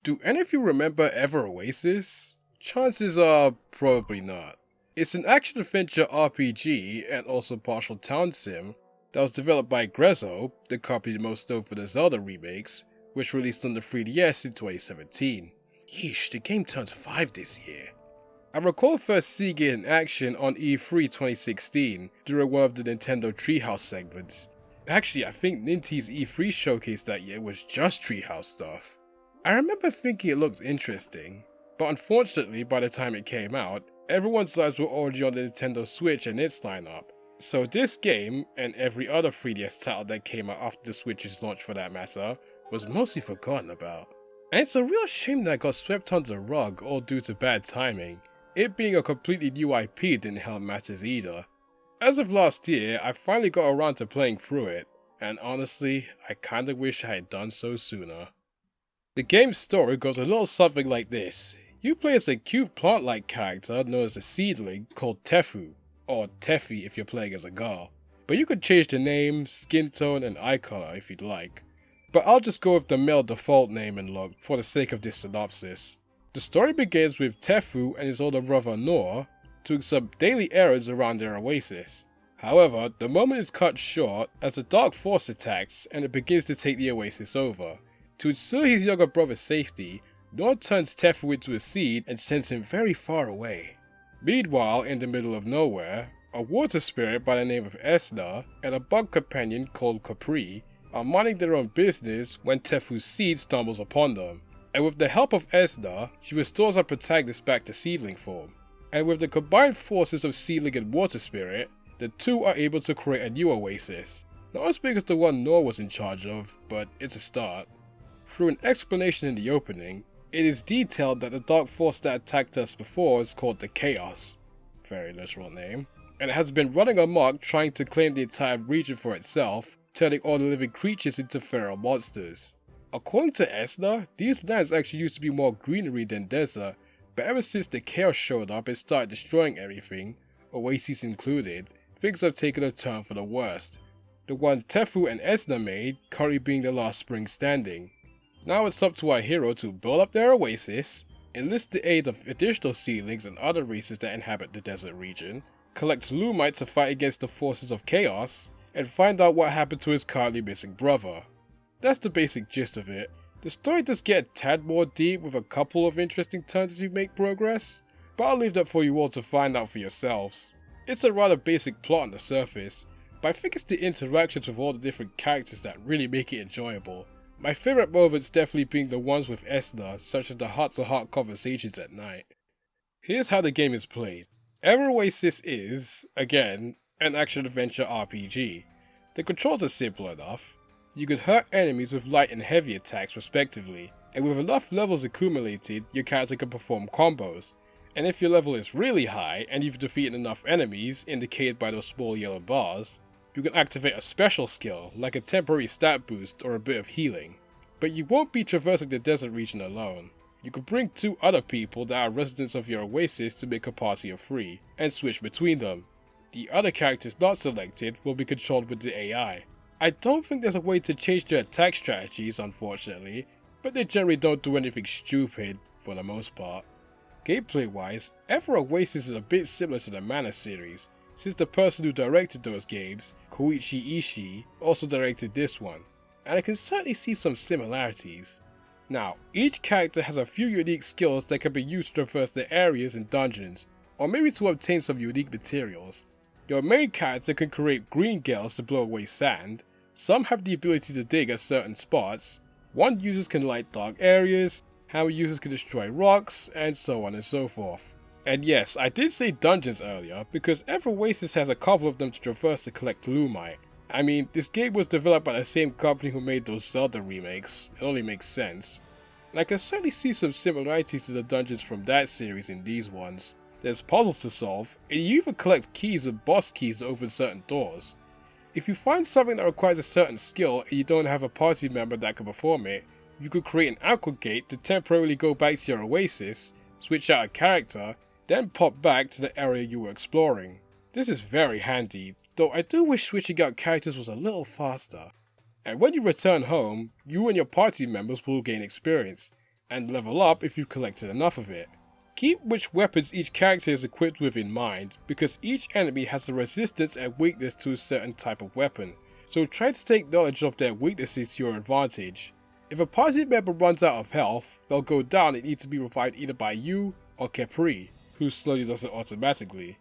Do any of you remember ever Oasis? Chances are probably not. It's an action-adventure RPG and also partial town sim that was developed by Grezzo, the company most known for the Zelda remakes, which released on the 3DS in 2017. Yeesh, the game turns 5 this year. I recall first seeing it in action on E3 2016 during one of the Nintendo Treehouse segments. Actually, I think Nintendo's E3 showcase that year was just Treehouse stuff. I remember thinking it looked interesting, but unfortunately by the time it came out, everyone's eyes were already on the Nintendo Switch and its lineup. So this game, and every other 3DS title that came out after the Switch's launch for that matter, was mostly forgotten about. And it's a real shame that it got swept under the rug all due to bad timing. It being a completely new IP didn't help matters either. As of last year, I finally got around to playing through it, and honestly, I kinda wish I had done so sooner. The game's story goes a little something like this. You play as a cute plant-like character known as a seedling called Tefu, or Teffy if you're playing as a girl. But you could change the name, skin tone, and eye color if you'd like. But I'll just go with the male default name and look for the sake of this synopsis. The story begins with Tefu and his older brother Noor doing some daily errands around their oasis. However, the moment is cut short as a dark force attacks and it begins to take the oasis over. To ensure his younger brother's safety, Noor turns Tefu into a seed and sends him very far away. Meanwhile, in the middle of nowhere, a water spirit by the name of Esna and a bug companion called Capri are minding their own business when Tefu's seed stumbles upon them. And with the help of Esna, she restores our protagonist back to seedling form. And with the combined forces of seedling and water spirit, the two are able to create a new oasis. Not as big as the one Noor was in charge of, but it's a start. Through an explanation in the opening, it is detailed that the dark force that attacked us before is called the Chaos, very literal name, and it has been running amok trying to claim the entire region for itself, turning all the living creatures into feral monsters. According to Esna, these lands actually used to be more greenery than desert, but ever since the Chaos showed up and started destroying everything, Oasis included, things have taken a turn for the worst. The one Tefu and Esna made currently being the last spring standing. Now it's up to our hero to build up their oasis, enlist the aid of additional seedlings and other races that inhabit the desert region, collect Lumite to fight against the forces of chaos, and find out what happened to his currently missing brother. That's the basic gist of it. The story does get a tad more deep with a couple of interesting turns as you make progress, but I'll leave that for you all to find out for yourselves. It's a rather basic plot on the surface, but I think it's the interactions with all the different characters that really make it enjoyable. My favourite moments definitely being the ones with Esna, such as the heart-to-heart conversations at night. Here's how the game is played. Ever Oasis is, again, an action-adventure RPG. The controls are simple enough. You could hurt enemies with light and heavy attacks respectively, and with enough levels accumulated, your character can perform combos. And if your level is really high, and you've defeated enough enemies, indicated by those small yellow bars, you can activate a special skill, like a temporary stat boost or a bit of healing. But you won't be traversing the desert region alone. You can bring 2 other people that are residents of your oasis to make a party of 3, and switch between them. The other characters not selected will be controlled with the AI. I don't think there's a way to change their attack strategies, unfortunately, but they generally don't do anything stupid, for the most part. Gameplay wise, Ever Oasis is a bit similar to the Mana series, since the person who directed those games, Koichi Ishii, also directed this one, and I can certainly see some similarities. Now, each character has a few unique skills that can be used to traverse the areas and dungeons, or maybe to obtain some unique materials. Your main character can create green gales to blow away sand, some have the ability to dig at certain spots, one user can light dark areas, hammer users can destroy rocks, and so on and so forth. And yes, I did say dungeons earlier, because Ever Oasis has a couple of them to traverse to collect Lumite. I mean, this game was developed by the same company who made those Zelda remakes, it only makes sense. And I can certainly see some similarities to the dungeons from that series in these ones. There's puzzles to solve, and you even collect keys and boss keys to open certain doors. If you find something that requires a certain skill and you don't have a party member that can perform it, you could create an aqua gate to temporarily go back to your oasis, switch out a character, then pop back to the area you were exploring. This is very handy, though I do wish switching out characters was a little faster. And when you return home, you and your party members will gain experience. and level up if you've collected enough of it. Keep which weapons each character is equipped with in mind, because each enemy has a resistance and weakness to a certain type of weapon, so try to take knowledge of their weaknesses to your advantage. If a party member runs out of health, they'll go down and need to be revived either by you or Capri, who slowly does it automatically.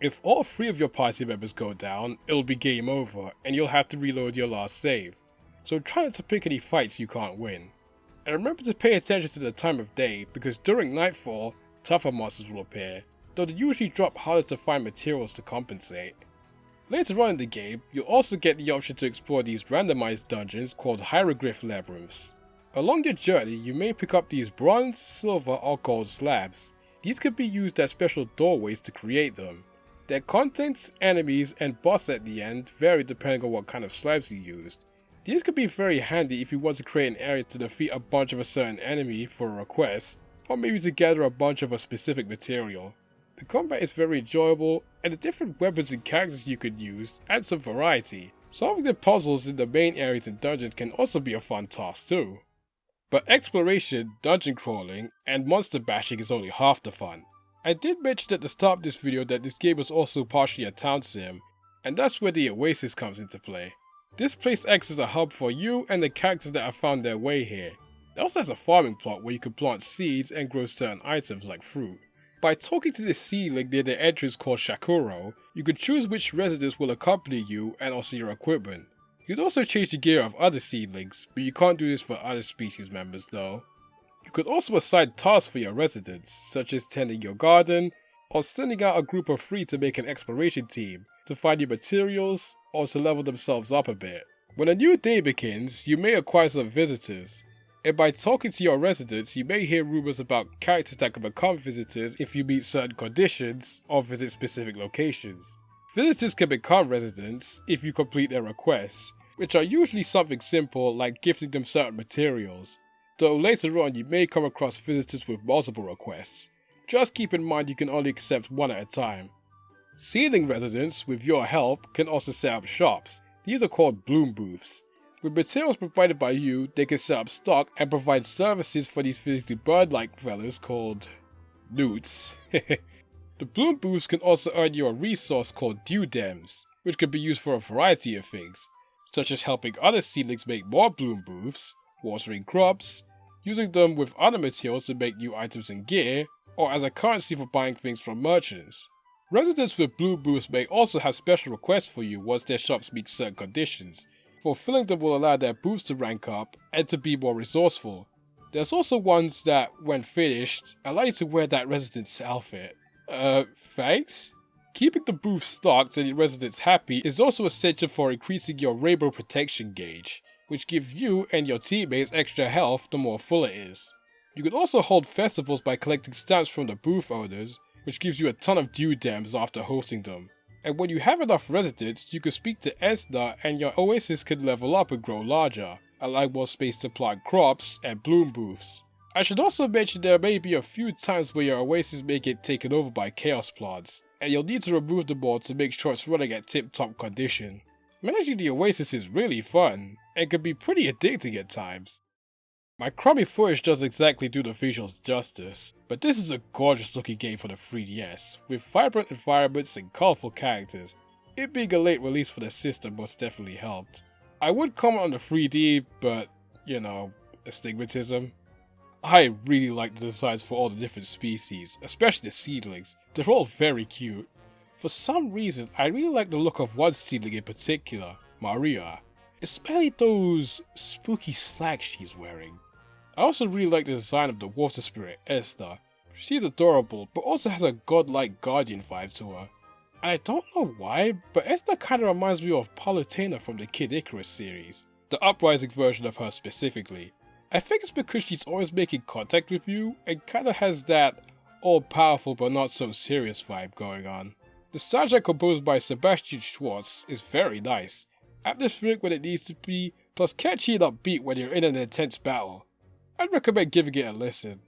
If all 3 of your party members go down, it'll be game over and you'll have to reload your last save, so try not to pick any fights you can't win. And remember to pay attention to the time of day, because during nightfall, tougher monsters will appear, though they usually drop harder to find materials to compensate. Later on in the game, you'll also get the option to explore these randomized dungeons called hieroglyph labyrinths. Along your journey, you may pick up these bronze, silver or gold slabs. These can be used as special doorways to create them. Their contents, enemies and boss at the end vary depending on what kind of slabs you used. These could be very handy if you want to create an area to defeat a bunch of a certain enemy for a request, or maybe to gather a bunch of a specific material. The combat is very enjoyable, and the different weapons and characters you could use add some variety. Solving the puzzles in the main areas and dungeons can also be a fun task too. But exploration, dungeon crawling, and monster bashing is only half the fun. I did mention at the start of this video that this game is also partially a town sim, and that's where the Oasis comes into play. This place acts as a hub for you and the characters that have found their way here. It also has a farming plot where you can plant seeds and grow certain items like fruit. By talking to this seedling near the entrance called Shakuro, you can choose which residents will accompany you and also your equipment. You can also change the gear of other seedlings, but you can't do this for other species members though. You could also assign tasks for your residents, such as tending your garden, or sending out a group of 3 to make an exploration team, to find new materials, or to level themselves up a bit. When a new day begins, you may acquire some visitors, and by talking to your residents, you may hear rumors about characters that can become visitors if you meet certain conditions or visit specific locations. Visitors can become residents if you complete their requests, which are usually something simple like gifting them certain materials, though later on you may come across visitors with multiple requests. Just keep in mind you can only accept one at a time. Seedling residents, with your help, can also set up shops. These are called bloom booths. With materials provided by you, they can set up stock and provide services for these physically bird-like fellas called newts. The bloom booths can also earn you a resource called dudems, which can be used for a variety of things, such as helping other seedlings make more bloom booths, watering crops, using them with other materials to make new items and gear, or as a currency for buying things from merchants. Residents with bloom booths may also have special requests for you once their shops meet certain conditions. Fulfilling them will allow their booths to rank up and to be more resourceful. There's also ones that, when finished, allow you to wear that resident's outfit. Thanks? Keeping the booth stocked and your residents happy is also essential for increasing your rainbow protection gauge, which gives you and your teammates extra health the more full it is. You can also hold festivals by collecting stamps from the booth owners, which gives you a ton of dudems after hosting them. And when you have enough residents, you can speak to Esna and your Oasis can level up and grow larger, allowing more space to plant crops and bloom booths. I should also mention there may be a few times where your Oasis may get taken over by chaos plants, and you'll need to remove them all to make sure it's running at tip-top condition. Managing the Oasis is really fun, and can be pretty addicting at times. My crummy footage doesn't exactly do the visuals justice, but this is a gorgeous looking game for the 3DS, with vibrant environments and colourful characters. It being a late release for the system most definitely helped. I would comment on the 3D, but, you know, astigmatism. I really like the designs for all the different species, especially the seedlings. They're all very cute. For some reason, I really like the look of one seedling in particular, Maria, especially those spooky slacks she's wearing. I also really like the design of the water spirit, Esther. She's adorable, but also has a godlike guardian vibe to her. And I don't know why, but Esther kinda reminds me of Palutena from the Kid Icarus series. The uprising version of her specifically. I think it's because she's always making contact with you, and kinda has that all-powerful but not so serious vibe going on. The soundtrack composed by Sebastian Schwartz is very nice, atmospheric when it needs to be, plus catchy and upbeat when you're in an intense battle. I'd recommend giving it a listen.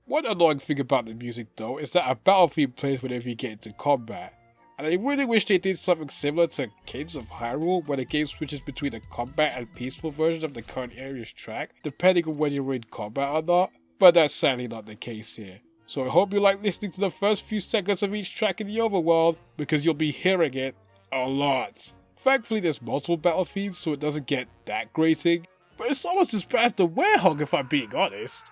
One annoying thing about the music though is that a battle theme plays whenever you get into combat, and I really wish they did something similar to Kings of Hyrule where the game switches between the combat and peaceful version of the current area's track, depending on when you're in combat or not. But that's sadly not the case here. So I hope you like listening to the first few seconds of each track in the Overworld, because you'll be hearing it a lot. Thankfully there's multiple battle themes so it doesn't get that grating, but it's almost as bad as the Werehog if I'm being honest.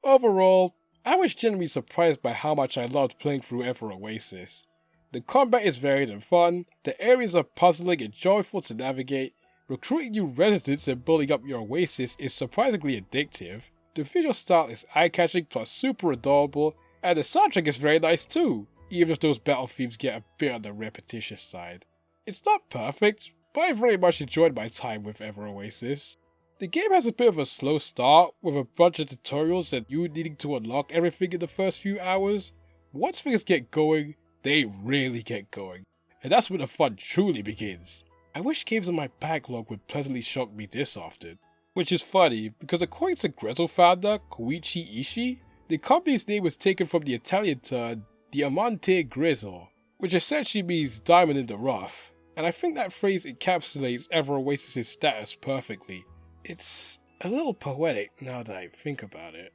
Overall, I was genuinely surprised by how much I loved playing through Ever Oasis. The combat is varied and fun, the areas are puzzling and joyful to navigate, recruiting new residents and building up your Oasis is surprisingly addictive, the visual style is eye-catching plus super adorable, and the soundtrack is very nice too, even if those battle themes get a bit on the repetitious side. It's not perfect, but I very much enjoyed my time with Ever Oasis. The game has a bit of a slow start, with a bunch of tutorials and you needing to unlock everything in the first few hours. Once things get going, they really get going, and that's when the fun truly begins. I wish games in my backlog would pleasantly shock me this often. Which is funny, because according to Grezzo founder Koichi Ishii, the company's name was taken from the Italian term Diamante Grezzo, which essentially means diamond in the rough, and I think that phrase encapsulates Ever Oasis' status perfectly. It's a little poetic now that I think about it.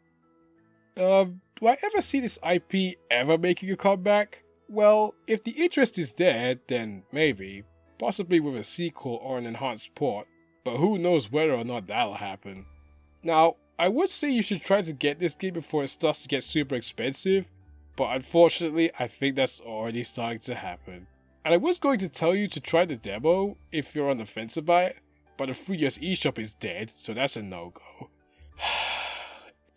Do I ever see this IP ever making a comeback? Well, if the interest is there, then maybe, possibly with a sequel or an enhanced port, but who knows whether or not that'll happen. Now, I would say you should try to get this game before it starts to get super expensive, but unfortunately I think that's already starting to happen. And I was going to tell you to try the demo if you're on the fence about it, but the 3DS eShop is dead, so that's a no-go.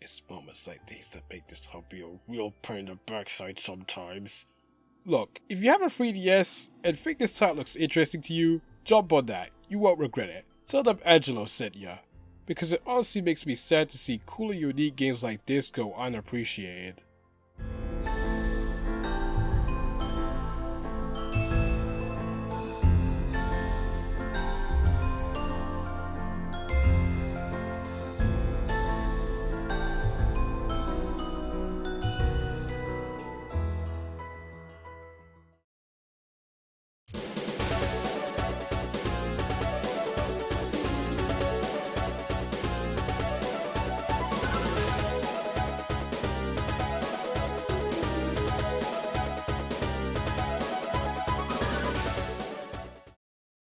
It's moments like these that make this hobby a real pain in the backside sometimes. Look, if you have a 3DS and think this title looks interesting to you, jump on that, you won't regret it. Tell them Angelo sent ya, because it honestly makes me sad to see cool and unique games like this go unappreciated.